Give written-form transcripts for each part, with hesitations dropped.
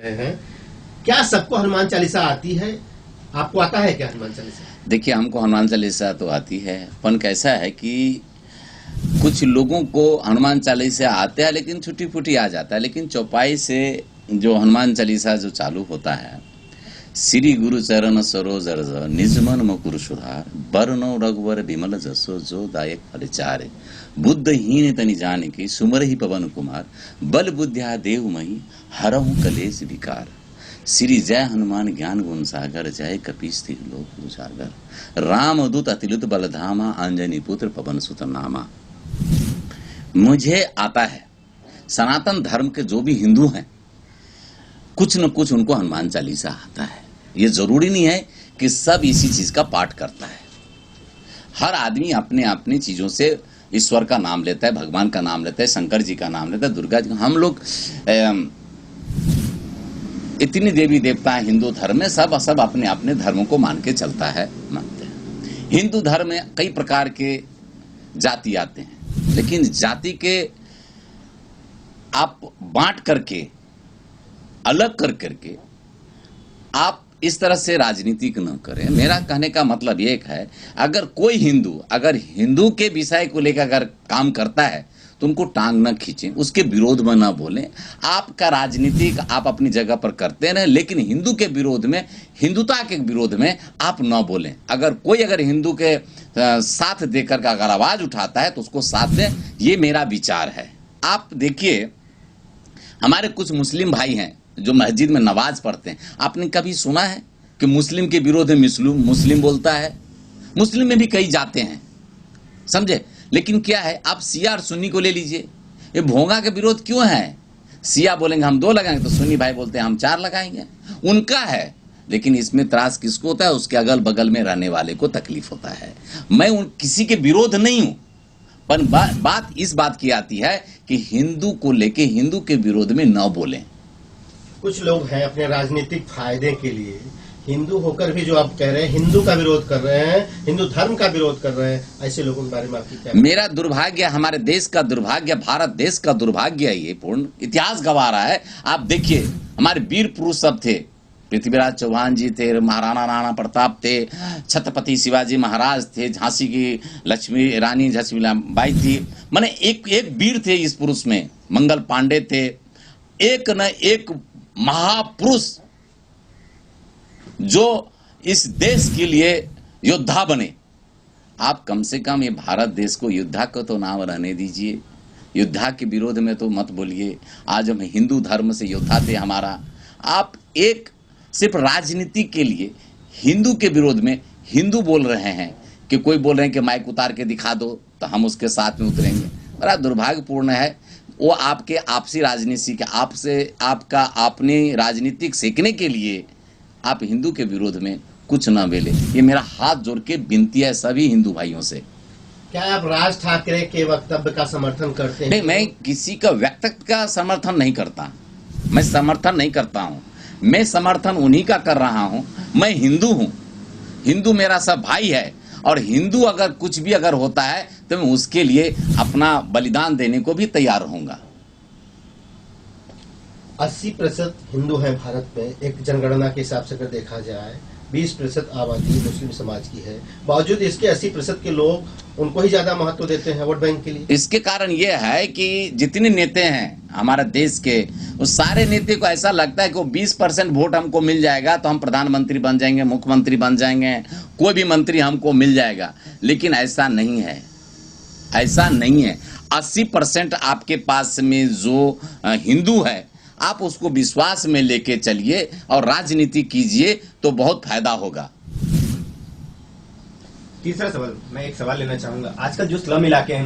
हैं, क्या सबको हनुमान चालीसा आती है? आपको आता है क्या हनुमान चालीसा? देखिए, हमको हनुमान चालीसा तो आती है, पर कैसा है कि कुछ लोगों को हनुमान चालीसा आते हैं लेकिन छुट्टी फुटी आ जाता है। लेकिन चौपाई से जो हनुमान चालीसा जो चालू होता है, श्री गुरु चरण सरोज रज निज मन मुकुर सुधार बरनौ रघुवर विमल जसो जो दायक फल चारे बुद्धहीन तनि जानिके सुमर ही पवन कुमार बल बुद्धिया देव मही हरहु कलेश विकार श्री जय हनुमान ज्ञान गुण सागर जय कपीस तिहु लोक उजागर राम दूत अतिलुत बलधामा अंजनी पुत्र पवन सुत नामा। मुझे आता है, सनातन धर्म के जो भी हिंदू हैं कुछ न कुछ उनको हनुमान चालीसा आता है। ये जरूरी नहीं है कि सब इसी चीज का पाठ करता है। हर आदमी अपने अपनी चीजों से ईश्वर का नाम लेता है, भगवान का नाम लेता है, शंकर जी का नाम लेता है, दुर्गा जी। हम लोग इतनी देवी देवता है हिंदू धर्म में, सब अपने अपने धर्मों को मान के चलता है, मानते हैं। हिंदू धर्म में कई प्रकार के जाति आते हैं, लेकिन जाति के आप बांट करके अलग कर करके आप इस तरह से राजनीतिक न करें। मेरा कहने का मतलब ये है, अगर कोई हिंदू अगर हिंदू के विषय को लेकर अगर काम करता है तो उनको टांग न खींचें, उसके विरोध में न बोलें। आपका राजनीतिक आप अपनी जगह पर करते रहें, लेकिन हिंदू के विरोध में, हिंदुता के विरोध में आप न बोलें। अगर हिंदू के साथ देकर का अगर आवाज उठाता है तो उसको साथ दें, ये मेरा विचार है। आप देखिए, हमारे कुछ मुस्लिम भाई हैं जो मस्जिद में नमाज पढ़ते हैं। आपने कभी सुना है कि मुस्लिम के विरोध में मुस्लिम बोलता है? मुस्लिम में भी कई जाते हैं, समझे। लेकिन क्या है, आप शिया और सुन्नी को ले लीजिए, ये भोंगा के विरोध क्यों है? शिया बोलेंगे हम 2 लगाएंगे, तो सुन्नी भाई बोलते हैं हम 4 लगाएंगे, उनका है। लेकिन इसमें त्रास किसको होता है? उसके अगल बगल में रहने वाले को तकलीफ होता है। मैं किसी के विरोध नहीं हूं, पर बात इस बात की आती है कि हिंदू को लेके हिंदू के विरोध में न बोलें। कुछ लोग हैं अपने राजनीतिक फायदे के लिए हिंदू होकर भी, जो आप कह रहे हैं, हिंदू का विरोध कर रहे हैं, हिंदू धर्म का विरोध कर रहे हैं। ऐसे लोगों के बारे में आपकी क्या? मेरा दुर्भाग्य, हमारे देश का दुर्भाग्य, भारत देश का दुर्भाग्य है, ये पूर्ण इतिहास गवा रहा है। आप देखिए, हमारे वीर पुरुष सब थे, पृथ्वीराज चौहान जी थे, महाराणा राणा प्रताप थे, छत्रपति शिवाजी महाराज थे, झांसी की लक्ष्मी रानी झांसीबाई थी। माने एक वीर थे इस पुरुष में, मंगल पांडे थे, एक न एक महापुरुष जो इस देश के लिए योद्धा बने। आप कम से कम ये भारत देश को योद्धा को तो नाम रहने दीजिए, योद्धा के विरोध में तो मत बोलिए। आज हम हिंदू धर्म से योद्धा थे हमारा। आप एक सिर्फ राजनीति के लिए हिंदू के विरोध में हिंदू बोल रहे हैं कि कोई बोल रहे हैं कि माइक उतार के दिखा दो तो हम उसके साथ में उतरेंगे। बड़ा दुर्भाग्यपूर्ण है। वो आपके आपसी राजनीति के आपका अपनी राजनीतिक सेकने के लिए आप हिंदू के विरोध में कुछ न बोले। ये मेरा हाथ जोड़ के विनती है सभी हिंदू भाइयों से। क्या आप राज ठाकरे के वक्तव्य का समर्थन करते हैं? नहीं, मैं किसी का वक्तव्य का समर्थन नहीं करता। मैं समर्थन नहीं करता हूँ, मैं समर्थन उन्हीं का कर रहा हूँ। मैं हिंदू हूँ, हिंदू मेरा सब भाई है, और हिंदू अगर कुछ भी अगर होता है तो मैं उसके लिए अपना बलिदान देने को भी तैयार होऊंगा। 80% हिंदू हैं भारत में। एक जनगणना के हिसाब से अगर देखा जाए 20% आबादी मुस्लिम समाज की है, बावजूद इसके 80% के लोग उनको ही ज्यादा महत्व देते हैं वोट बैंक के लिए। इसके कारण ये है कि जितने नेता हैं हमारे देश के, उस सारे नेता को ऐसा लगता है कि वो 20% वोट हमको मिल जाएगा तो हम प्रधानमंत्री बन जाएंगे, मुख्यमंत्री बन जाएंगे, कोई भी मंत्री हमको मिल जाएगा। लेकिन ऐसा नहीं है, ऐसा नहीं है। 80% आपके पास में जो हिंदू है, आप उसको विश्वास में लेके चलिए और राजनीति कीजिए तो बहुत फायदा होगा। तीसरा सवाल, मैं एक सवाल लेना चाहूंगा। आजकल जो स्लम इलाके हैं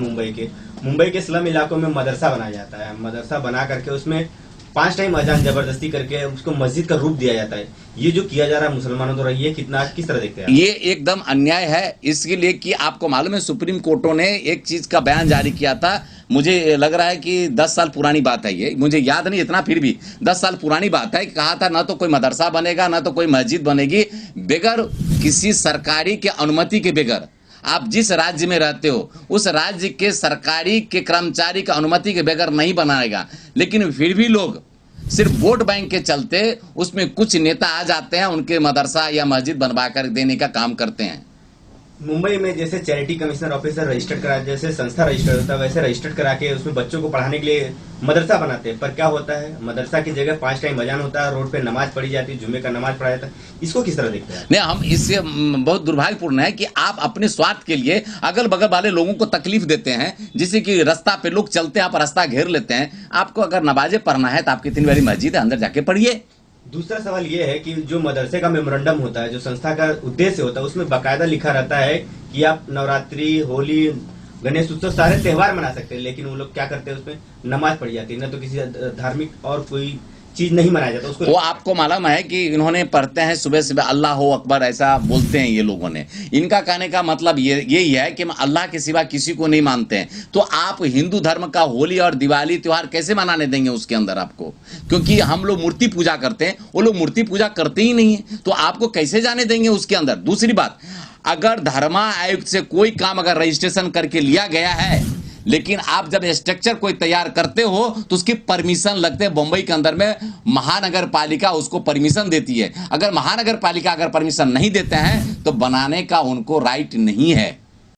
मुंबई के स्लम इलाकों में मदरसा बनाया जाता है। मदरसा बना करके उसमें 5 टाइम अजान जबरदस्ती करके उसको मस्जिद का रूप दिया जाता है। ये जो किया जा रहा है मुसलमानों द्वारा, ये किस तरह देखते हैं? ये एकदम अन्याय है। इसके लिए कि आपको मालूम है, सुप्रीम कोर्टों ने एक चीज का बयान जारी किया था, मुझे लग रहा है कि 10 साल पुरानी बात है, ये मुझे याद नहीं इतना, फिर भी 10 साल पुरानी बात है। कहा था ना तो कोई मदरसा बनेगा ना तो कोई मस्जिद बनेगी बगैर किसी सरकारी के अनुमति के बगैर। आप जिस राज्य में रहते हो उस राज्य के सरकारी के कर्मचारी की अनुमति के बगैर नहीं बनाएगा। लेकिन फिर भी लोग सिर्फ वोट बैंक के चलते उसमें कुछ नेता आ जाते हैं, उनके मदरसा या मस्जिद बनवा कर देने का काम करते हैं। मुंबई में जैसे चैरिटी कमिश्नर ऑफिसर रजिस्टर्ड करा, जैसे संस्था रजिस्टर्ड होता है, वैसे रजिस्टर्ड करा के उसमें बच्चों को पढ़ाने के लिए मदरसा बनाते हैं। पर क्या होता है, मदरसा की जगह 5 टाइम अजान होता है, रोड पे नमाज पढ़ी जाती है, जुम्मे का नमाज पढ़ा जाता है। इसको किस तरह देखते हैं? नहीं, हम इससे बहुत दुर्भाग्यपूर्ण है कि आप अपने स्वार्थ के लिए अगल बगल वाले लोगों को तकलीफ देते हैं, जिससे कि रास्ता पे लोग चलते हैं, आप रास्ता घेर लेते हैं। आपको अगर नमाजें पढ़ना है तो आपकी इतनी बड़ी मस्जिद है, अंदर जाके पढ़िए। दूसरा सवाल ये है कि जो मदरसे का मेमोरेंडम होता है, जो संस्था का उद्देश्य होता है, उसमें बाकायदा लिखा रहता है कि आप नवरात्रि, होली, गणेश उत्सव सारे त्योहार मना सकते हैं, लेकिन वो लोग क्या करते हैं, उसमें नमाज पढ़ी जाती है, न तो किसी धार्मिक और कोई चीज नहीं मनाया जाता उसको। वो आपको मालूम है कि इन्होंने पढ़ते हैं सुबह सुबह अल्लाह अकबर, ऐसा बोलते हैं ये लोगों ने। इनका कहने का मतलब यही है कि हम अल्लाह के सिवा किसी को नहीं मानते हैं। तो आप हिंदू धर्म का होली और दिवाली त्योहार कैसे मनाने देंगे उसके अंदर आपको? क्योंकि हम लोग मूर्ति पूजा करते हैं, वो लोग मूर्ति पूजा करते ही नहीं है, तो आपको कैसे जाने देंगे उसके अंदर? दूसरी बात, अगर धर्मा आयुक्त से कोई काम अगर रजिस्ट्रेशन करके लिया गया है, लेकिन आप जब स्ट्रक्चर कोई तैयार करते हो तो उसकी परमिशन लगते हैं। मुंबई के अंदर में महानगर पालिका उसको परमिशन देती है। अगर महानगर पालिका अगर परमिशन नहीं देते हैं तो बनाने का उनको राइट नहीं है।